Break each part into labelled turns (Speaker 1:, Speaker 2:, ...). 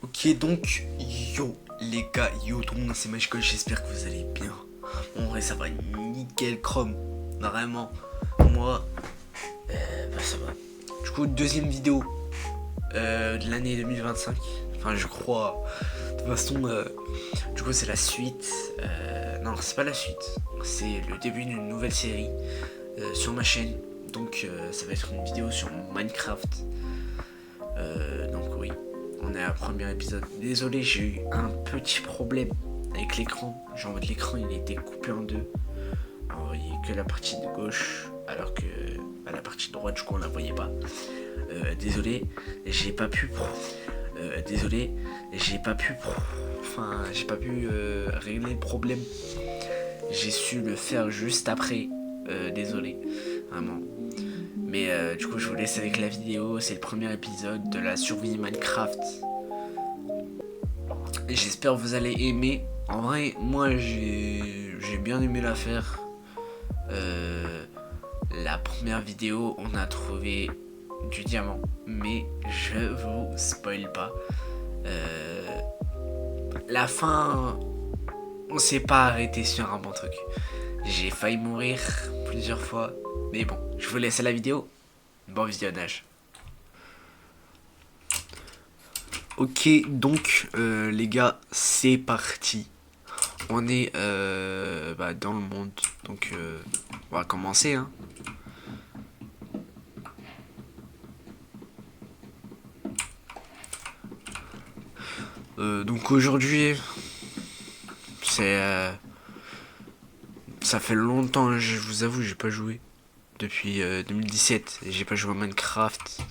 Speaker 1: Ok, donc, yo les gars, yo tout le monde, c'est Magical, j'espère que vous allez bien. En vrai, ça va nickel chrome, vraiment. Moi, ça va. Du coup, deuxième vidéo de l'année 2025. Enfin, je crois. De toute façon, du coup, c'est la suite. Non, c'est pas la suite. C'est le début d'une nouvelle série sur ma chaîne. Donc, ça va être une vidéo sur Minecraft. Donc oui, on est à premier épisode. Désolé, j'ai eu un petit problème avec l'écran. Genre l'écran il était coupé en deux. Alors, vous voyez que la partie de gauche, alors que la partie de droite, du coup on la voyait pas. Désolé, j'ai pas pu. Désolé, j'ai pas pu. Enfin, j'ai pas pu régler le problème. J'ai su le faire juste après. Désolé, vraiment. Mais du coup, je vous laisse avec la vidéo. C'est le premier épisode de la survie Minecraft. Et j'espère que vous allez aimer. En vrai, moi, j'ai bien aimé l'affaire. La première vidéo, on a trouvé du diamant. Mais je vous spoil pas. La fin, on s'est pas arrêté sur un bon truc. J'ai failli mourir plusieurs fois. Mais bon, je vous laisse à la vidéo. Bon visionnage. Ok, donc les gars, c'est parti. On est dans le monde, donc on va commencer. Hein. Donc aujourd'hui, c'est ça fait longtemps, je vous avoue, j'ai pas joué depuis 2017. J'ai pas joué à Minecraft.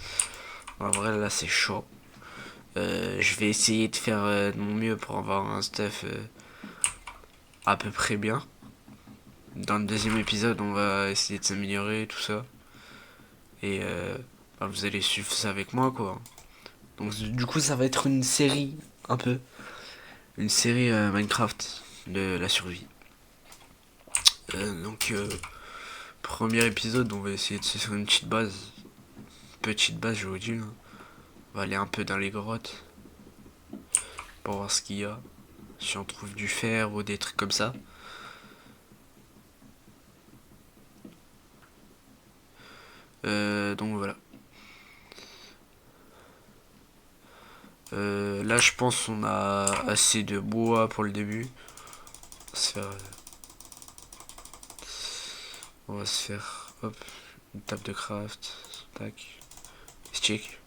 Speaker 1: En vrai, là, c'est chaud. Je vais essayer de faire de mon mieux pour avoir un stuff à peu près bien. Dans le deuxième épisode, on va essayer de s'améliorer, tout ça. Et vous allez suivre ça avec moi, quoi. Donc du coup, ça va être une série, un peu. Une série Minecraft de la survie. Donc, premier épisode, on va essayer de se faire une petite base. Petite base, je vous dis. Hein. On va aller un peu dans les grottes pour voir ce qu'il y a. Si on trouve du fer ou des trucs comme ça. Donc voilà. Là, je pense qu'on a assez de bois pour le début. On va se faire hop, une table de craft. Tac. Stick.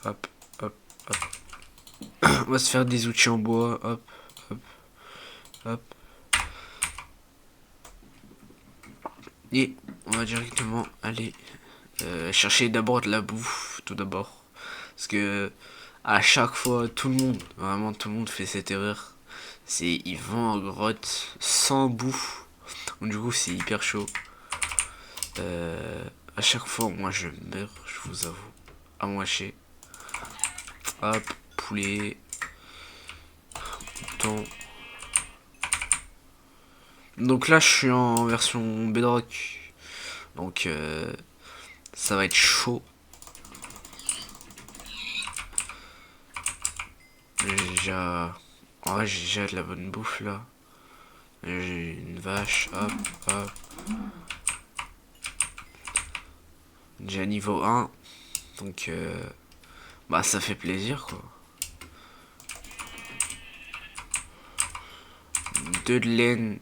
Speaker 1: Hop, hop, hop. On va se faire des outils en bois. Hop, hop, hop. Et on va directement aller chercher d'abord de la bouffe, tout d'abord. Parce que à chaque fois, tout le monde, vraiment tout le monde fait cette erreur. C'est ils vont en grotte sans bouffe. Donc, du coup, c'est hyper chaud. À chaque fois, moi je meurs, je vous avoue. À moitié. Hop, poulet. Mouton. Donc là, je suis en version Bedrock. Donc ça va être chaud. J'ai déjà... En vrai, j'ai déjà de la bonne bouffe là. J'ai une vache, hop, hop. Déjà niveau 1. Donc, ça fait plaisir quoi. 2 de laine.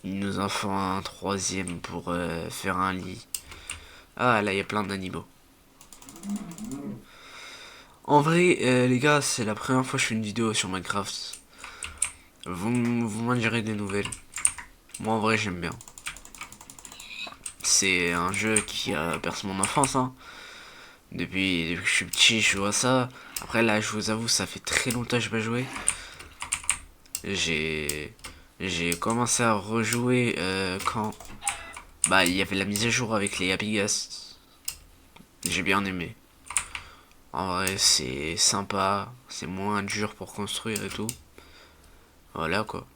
Speaker 1: Il nous en faut un troisième pour faire un lit. Ah, là, il y a plein d'animaux. En vrai, les gars, c'est la première fois que je fais une vidéo sur Minecraft. Vous m'en direz des nouvelles. Moi, en vrai, j'aime bien. C'est un jeu qui a bercé mon enfance. Hein. Depuis que je suis petit, je joue à ça. Après, là, je vous avoue, ça fait très longtemps que je n'ai pas joué. J'ai commencé à rejouer quand il y avait la mise à jour avec les Happy Ghast. J'ai bien aimé. En vrai, c'est sympa, c'est moins dur pour construire et tout. Voilà quoi.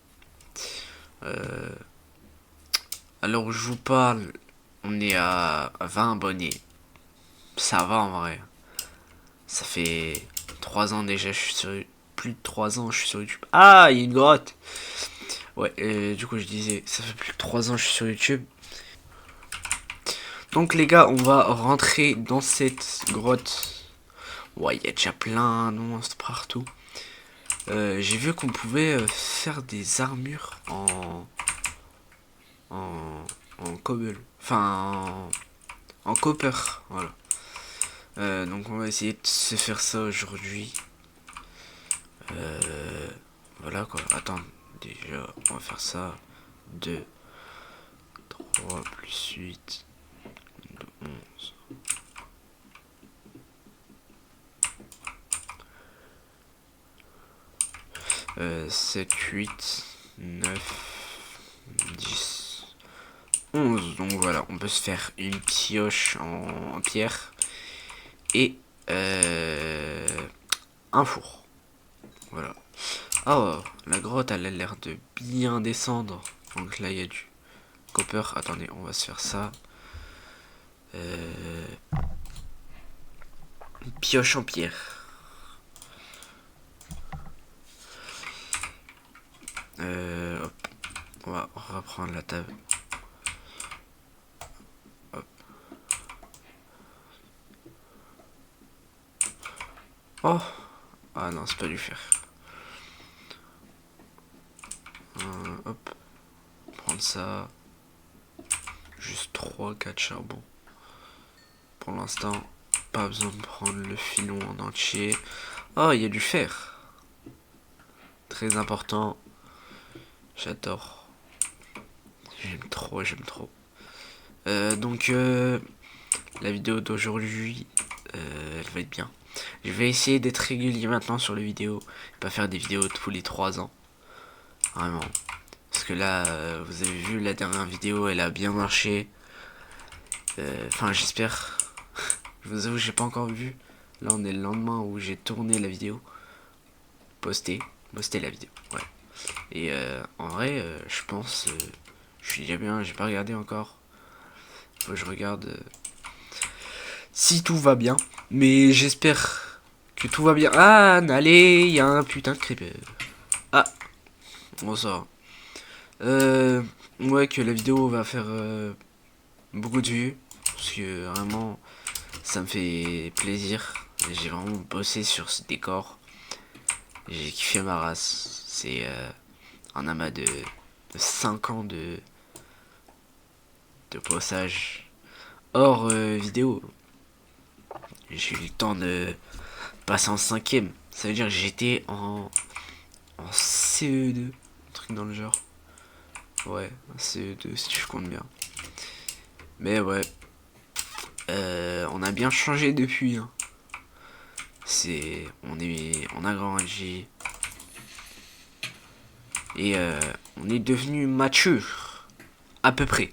Speaker 1: Alors où je vous parle, on est à 20 abonnés. Ça va en vrai. Ça fait 3 ans déjà, je suis sur... Plus de 3 ans, je suis sur YouTube. Ah, il y a une grotte. Ouais, du coup je disais, ça fait plus de 3 ans, je suis sur YouTube. Donc les gars, on va rentrer dans cette grotte. Ouais, il y a déjà plein de monstres partout. J'ai vu qu'on pouvait faire des armures en cobble. Enfin, en copper, voilà. Donc on va essayer de se faire ça aujourd'hui. Voilà quoi. Attends, déjà, on va faire ça. 2, 3 plus 8, 11. 7, 8, 9, 10, 11. Donc voilà, on peut se faire une pioche en pierre et un four. Voilà. Oh, la grotte elle a l'air de bien descendre. Donc là il y a du copper. Attendez, on va se faire ça. Une pioche en pierre. Hop. On va reprendre la table. Hop. Oh. Ah non, c'est pas du fer. Hop. Prendre ça. Juste 3-4 charbons. Pour l'instant, pas besoin de prendre le filon en entier. Oh, il y a du fer. Très important. J'adore. J'aime trop, j'aime trop. Donc, la vidéo d'aujourd'hui, elle va être bien. Je vais essayer d'être régulier maintenant sur les vidéos. Pas faire des vidéos tous les 3 ans. Vraiment. Parce que là, vous avez vu la dernière vidéo, elle a bien marché. Enfin, j'espère. Je vous avoue, j'ai pas encore vu. Là, on est le lendemain où j'ai tourné la vidéo. Poster la vidéo, ouais. Et en vrai, je pense, je suis déjà bien, j'ai pas regardé encore. Faut que je regarde si tout va bien. Mais j'espère que tout va bien. Ah, allez, il y a un putain de creeper. Ah, on sort. Ouais, que la vidéo va faire beaucoup de vues. Parce que vraiment, ça me fait plaisir. J'ai vraiment bossé sur ce décor. J'ai kiffé ma race. C'est un amas de 5 ans de bossage hors vidéo. J'ai eu le temps de passer en 5ème. Ça veut dire que j'étais en CE2. Un truc dans le genre. Ouais, CE2 si je compte bien. Mais ouais. On a bien changé depuis. Hein. On a grandi. Et on est devenu mature. À peu près.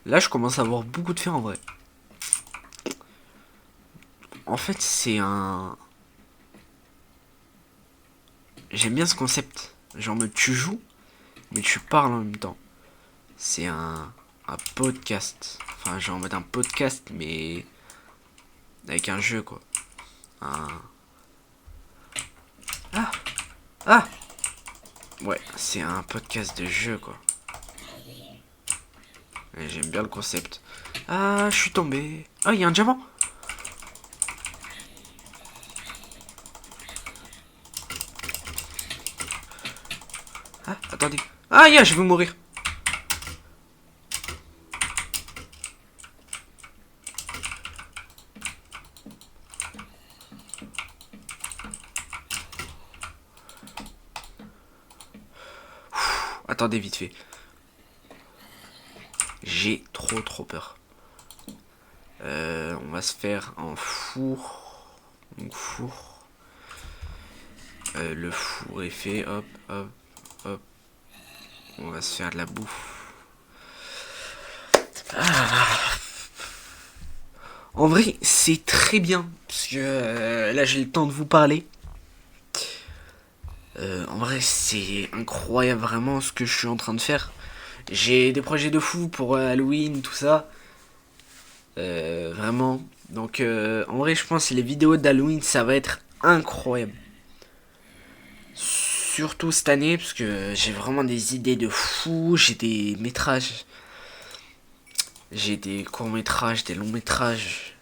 Speaker 1: Là, je commence à avoir beaucoup de fer en vrai. En fait, c'est un... J'aime bien ce concept. Genre, tu joues, mais tu parles en même temps. C'est un podcast. Enfin, genre en mode un podcast, mais avec un jeu, quoi. Un... Ah! Ah! Ouais, c'est un podcast de jeu, quoi. Et j'aime bien le concept. Ah, je suis tombé. Ah, il y a un diamant. Ah, attendez. Ah, je vais mourir. Attendez vite fait. J'ai trop peur. On va se faire un four. Donc four. Le four est fait. Hop, hop, hop. On va se faire de la bouffe. Ah. En vrai, c'est très bien. Parce que là, j'ai le temps de vous parler. En vrai, c'est incroyable vraiment ce que je suis en train de faire. J'ai des projets de fou pour Halloween, tout ça. Vraiment. Donc en vrai je pense que les vidéos d'Halloween ça va être incroyable. Surtout cette année parce que j'ai vraiment des idées de fou, j'ai des métrages, j'ai des courts métrages, des longs métrages.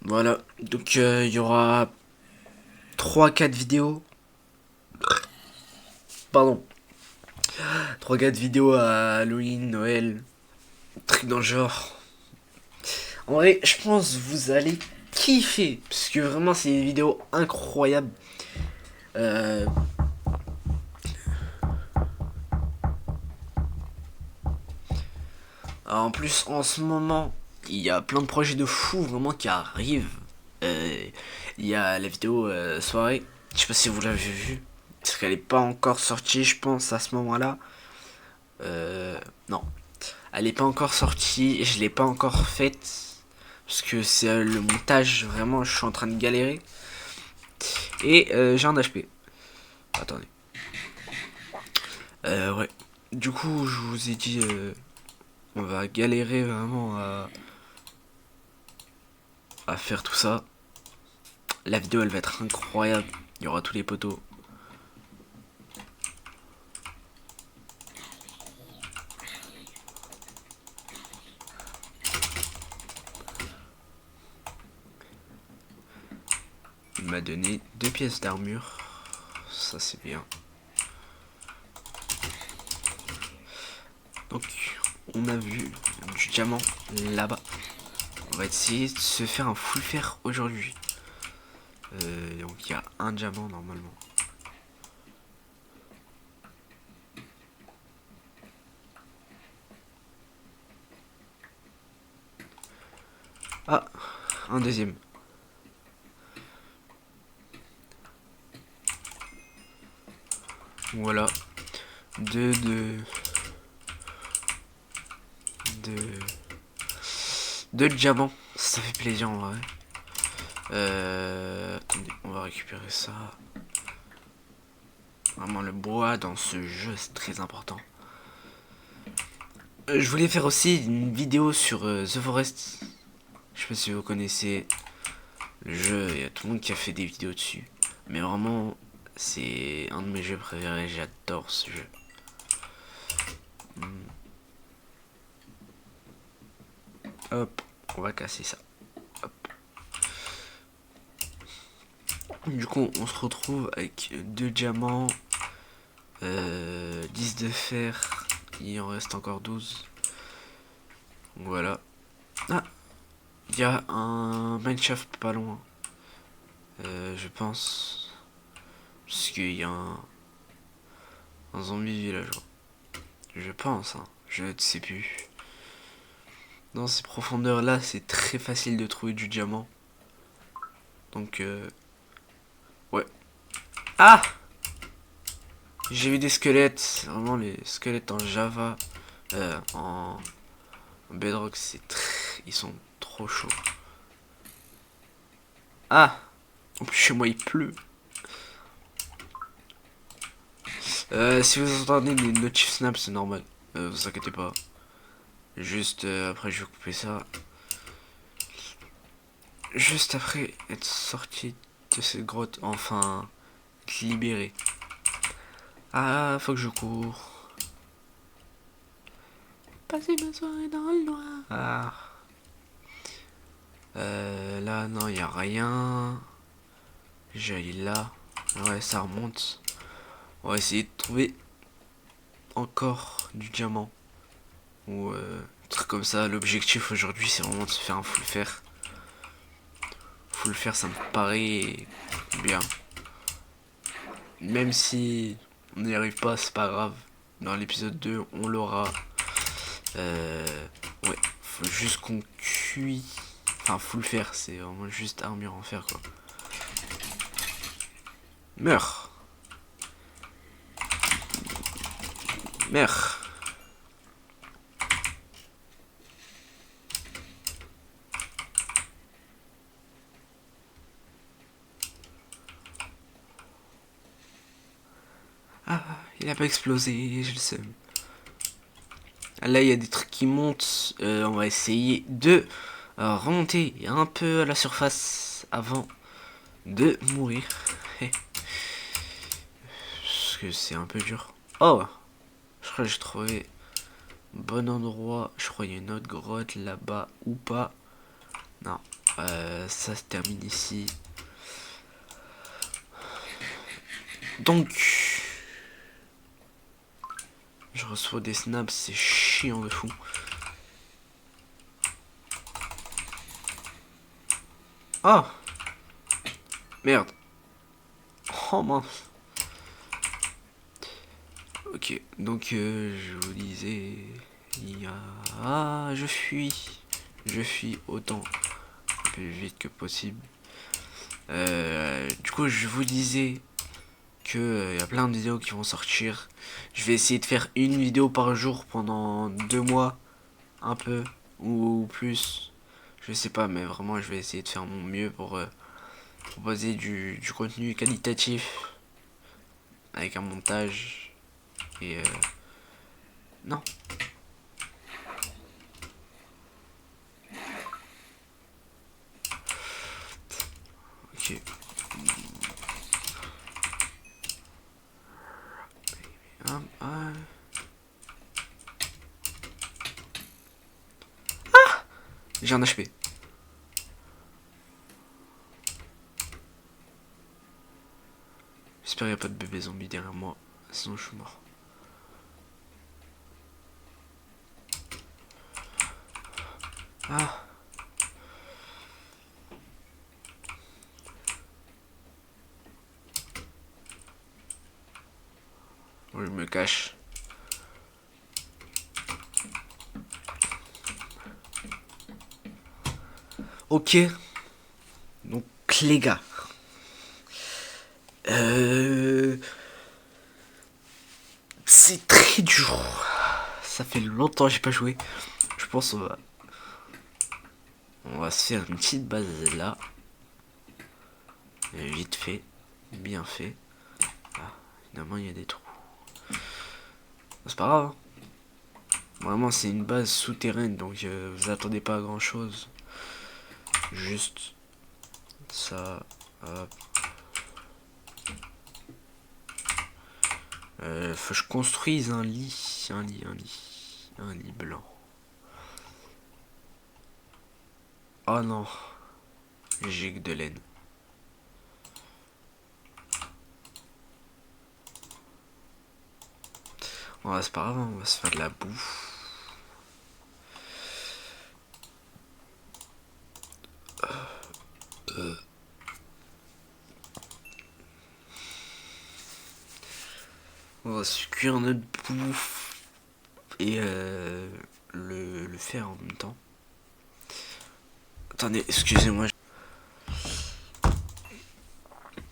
Speaker 1: Voilà, donc il y aura 3-4 vidéos. Pardon. 3-4 vidéos à Halloween, Noël, trucs dans le genre. En vrai, je pense que vous allez kiffer. Parce que vraiment, c'est des vidéos incroyables. Euh, en plus, en ce moment, il y a plein de projets de fous vraiment qui arrivent. Il y a la vidéo soirée. Je sais pas si vous l'avez vue. Parce qu'elle est pas encore sortie, je pense, à ce moment-là. Non. Elle est pas encore sortie. Je l'ai pas encore faite. Parce que c'est le montage, vraiment, je suis en train de galérer. Et j'ai un HP. Attendez. Ouais. Du coup, je vous ai dit, on va galérer vraiment à faire tout ça. La vidéo, elle va être incroyable. Il y aura tous les poteaux. Il m'a donné 2 pièces d'armure. Ça, c'est bien. Donc, on a vu du diamant là-bas. On va essayer de se faire un full fer aujourd'hui. Donc, il y a un diamant normalement. Ah, un deuxième. Voilà. Deux diamants. Ça fait plaisir en vrai. Attendez, on va récupérer ça. Vraiment, le bois dans ce jeu, c'est très important. Je voulais faire aussi une vidéo sur The Forest. Je sais pas si vous connaissez le jeu, il y a tout le monde qui a fait des vidéos dessus. Mais vraiment, c'est un de mes jeux préférés, j'adore ce jeu. Hop, on va casser ça. Hop. Du coup, on se retrouve avec 2 diamants, 10 de fer, il en reste encore 12. Voilà. Ah, il y a un mineshaft pas loin. Je pense. Parce qu'il y a un zombie villageois. Je pense, hein. Je ne sais plus. Dans ces profondeurs là, c'est très facile de trouver du diamant. Donc, ouais. Ah! J'ai vu des squelettes. Vraiment, les squelettes en Java. En Bedrock, c'est très. Ils sont trop chauds. Ah! En plus, chez moi, il pleut. Si vous entendez des notifs snap, c'est normal. Vous inquiétez pas. Juste après, je vais couper ça. Juste après être sorti de cette grotte, enfin, être libéré. Ah, faut que je cours. Passer ma soirée dans le noir. Ah. Là, non, y a rien. J'aille là. Ouais, ça remonte. On va essayer de trouver encore du diamant. Ou un truc comme ça. L'objectif aujourd'hui, c'est vraiment de se faire un full fer. Full fer, ça me paraît bien. Même si on n'y arrive pas, c'est pas grave. Dans l'épisode 2, on l'aura. Ouais, faut juste qu'on cuit. Enfin, full fer, c'est vraiment juste armure en fer, quoi. Meurs. Meurs. Ah, il Il a pas explosé, je le sais. Là, il y a des trucs qui montent. On va essayer de remonter un peu à la surface avant de mourir. Parce que c'est un peu dur. Oh, je crois que j'ai trouvé un bon endroit. Je crois qu'il y a une autre grotte là-bas ou pas. Non, ça se termine ici. Donc, je reçois des snaps, c'est chiant de fou. Ah, merde. Oh mince. Ok, donc je vous disais, il y a... Ah, je fuis autant plus vite que possible. Du coup, je vous disais que il y a plein de vidéos qui vont sortir. Je vais essayer de faire une vidéo par jour pendant 2 mois, un peu ou plus. Je sais pas, mais vraiment, je vais essayer de faire mon mieux pour proposer du contenu qualitatif avec un montage et non. Ok. Ah. J'ai un HP. J'espère qu'il n'y a pas de bébé zombie derrière moi, sinon je suis mort. Ah. Je me cache. Ok. Donc les gars. C'est très dur. Ça fait longtemps que j'ai pas joué. Je pense on va se faire une petite base là. Vite fait. Bien fait. Ah, évidemment il y a des trous. C'est pas grave. Hein. Vraiment c'est une base souterraine donc vous attendez pas à grand chose. Juste ça. Hop. Faut que je construise un lit blanc. Oh non, j'ai que de laine. Oh, c'est pas grave, on va se faire de la bouffe. On va se cuire notre bouffe et le faire en même temps. Attendez, excusez-moi.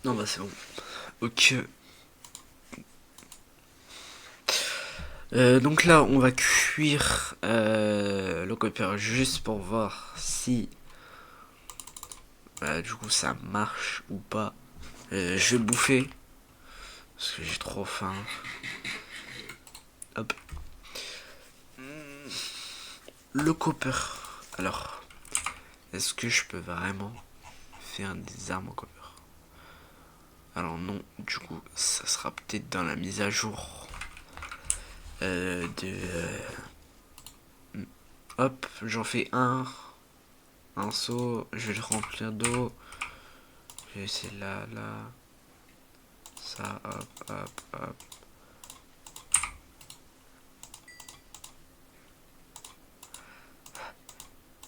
Speaker 1: Non, bah c'est bon. Ok. Donc là, on va cuire le copper juste pour voir si du coup ça marche ou pas. Je vais bouffer parce que j'ai trop faim. Hop. Le copper. Alors, est-ce que je peux vraiment faire des armes en copper? Alors non, du coup, ça sera peut-être dans la mise à jour hop, j'en fais un seau, je vais le remplir d'eau. Je vais essayer là, ça, hop.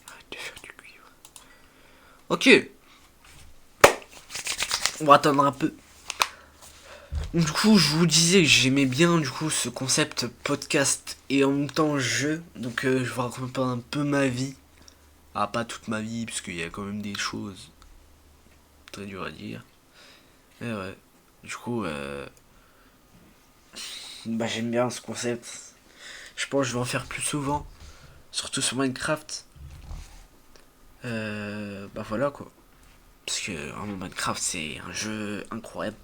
Speaker 1: Arrête de faire du cuivre. Ok. On va attendre un peu. Du coup, je vous disais que j'aimais bien du coup ce concept podcast et en même temps jeu. Donc je vais raconter un peu ma vie. Ah, pas toute ma vie, parce qu'il y a quand même des choses très dures à dire. Mais ouais. Du coup, bah j'aime bien ce concept. Je pense que je vais en faire plus souvent. Surtout sur Minecraft. Bah voilà quoi. Parce que vraiment Minecraft c'est un jeu incroyable.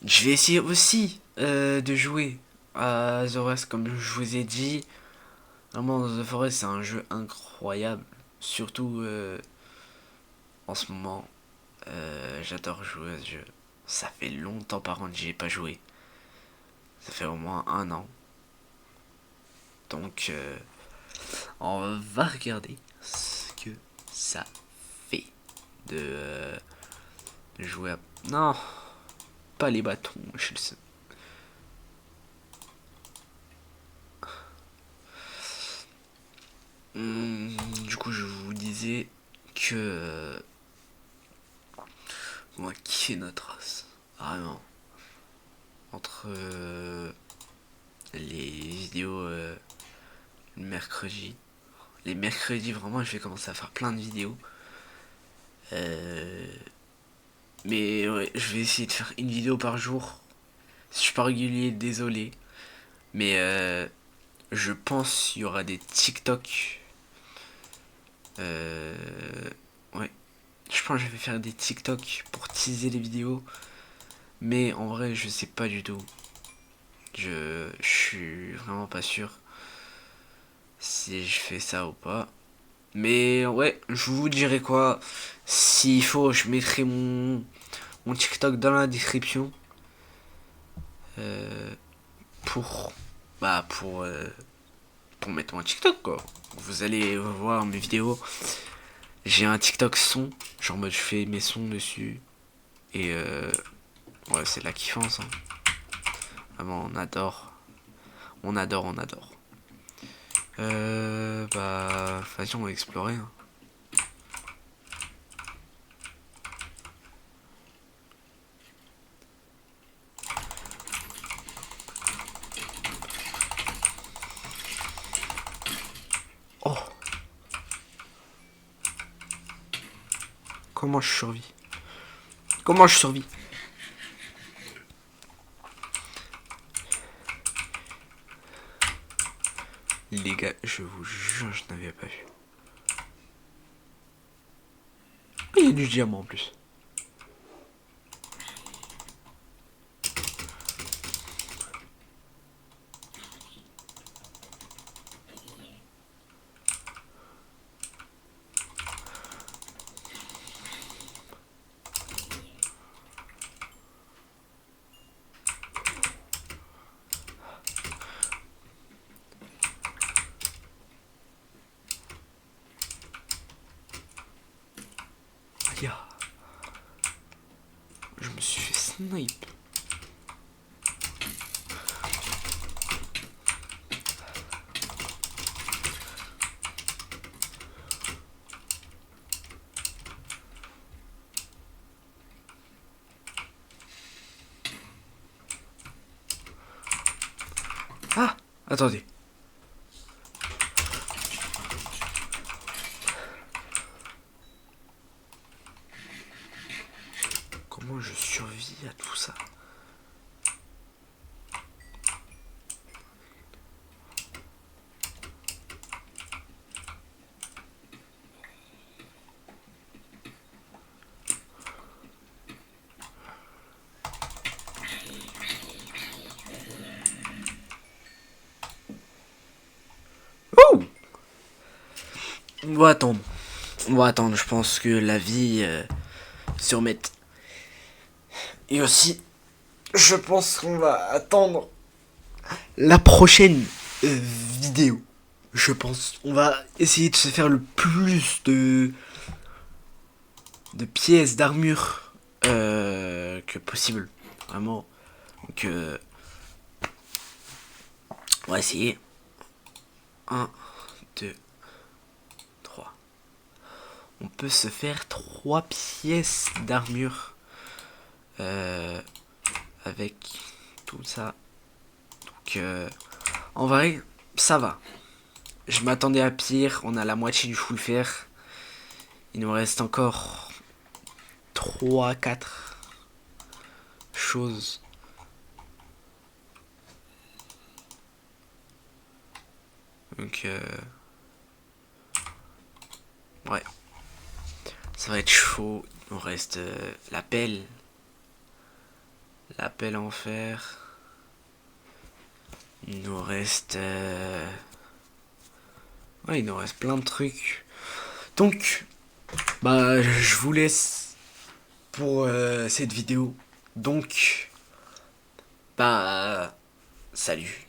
Speaker 1: Je vais essayer aussi de jouer à The Rest comme je vous ai dit. Vraiment, The Forest c'est un jeu incroyable. Surtout en ce moment. J'adore jouer à ce jeu. Ça fait longtemps par contre que j'y ai pas joué. Ça fait au moins un an. Donc on va regarder ce que ça fait de jouer à... Non, pas les bâtons, je le sais. Du coup, je vous disais que on va kiffer notre race. Vraiment. Entre les vidéos le mercredi. Les mercredis, vraiment, je vais commencer à faire plein de vidéos. Mais ouais, je vais essayer de faire une vidéo par jour. Si je suis pas régulier, désolé. Mais je pense qu'il y aura des TikTok. Euh, ouais. Je pense que je vais faire des TikTok pour teaser les vidéos. Mais en vrai, je sais pas du tout. Je suis vraiment pas sûr si je fais ça ou pas. Mais ouais, je vous dirai quoi. S'il faut, je mettrai mon TikTok dans la description. Euh, pour. Bah, pour mettre mon TikTok quoi. Vous allez voir mes vidéos. J'ai un TikTok son. Genre, mode, je fais mes sons dessus. Et ouais, c'est la kiffance. Hein. Vraiment, on adore. On adore, on adore. Bah, vas-y, on va explorer. Hein. Oh, comment je survis? Comment je survis? Les gars, je vous jure, je n'avais pas vu. Il y a du diamant en plus. Aïe, je me suis fait snipe. Ah, attendez. Comment je survis à tout ça? Oh, on va attendre. On va attendre, je pense que la vie se remette. Et aussi, je pense qu'on va attendre la prochaine vidéo. Je pense. On va essayer de se faire le plus de pièces d'armure que possible. Vraiment. Donc, on va essayer. 1, 2, 3. On peut se faire 3 pièces d'armure avec tout ça. Donc, en vrai, ça va. Je m'attendais à pire. On a la moitié du full fer. Il nous reste encore 3, 4 choses. Donc, ouais. Ça va être chaud. Il nous reste la pelle. L'appel en fer. Il nous reste... Ouais, il nous reste plein de trucs. Donc, bah, je vous laisse pour cette vidéo. Donc, bah, salut.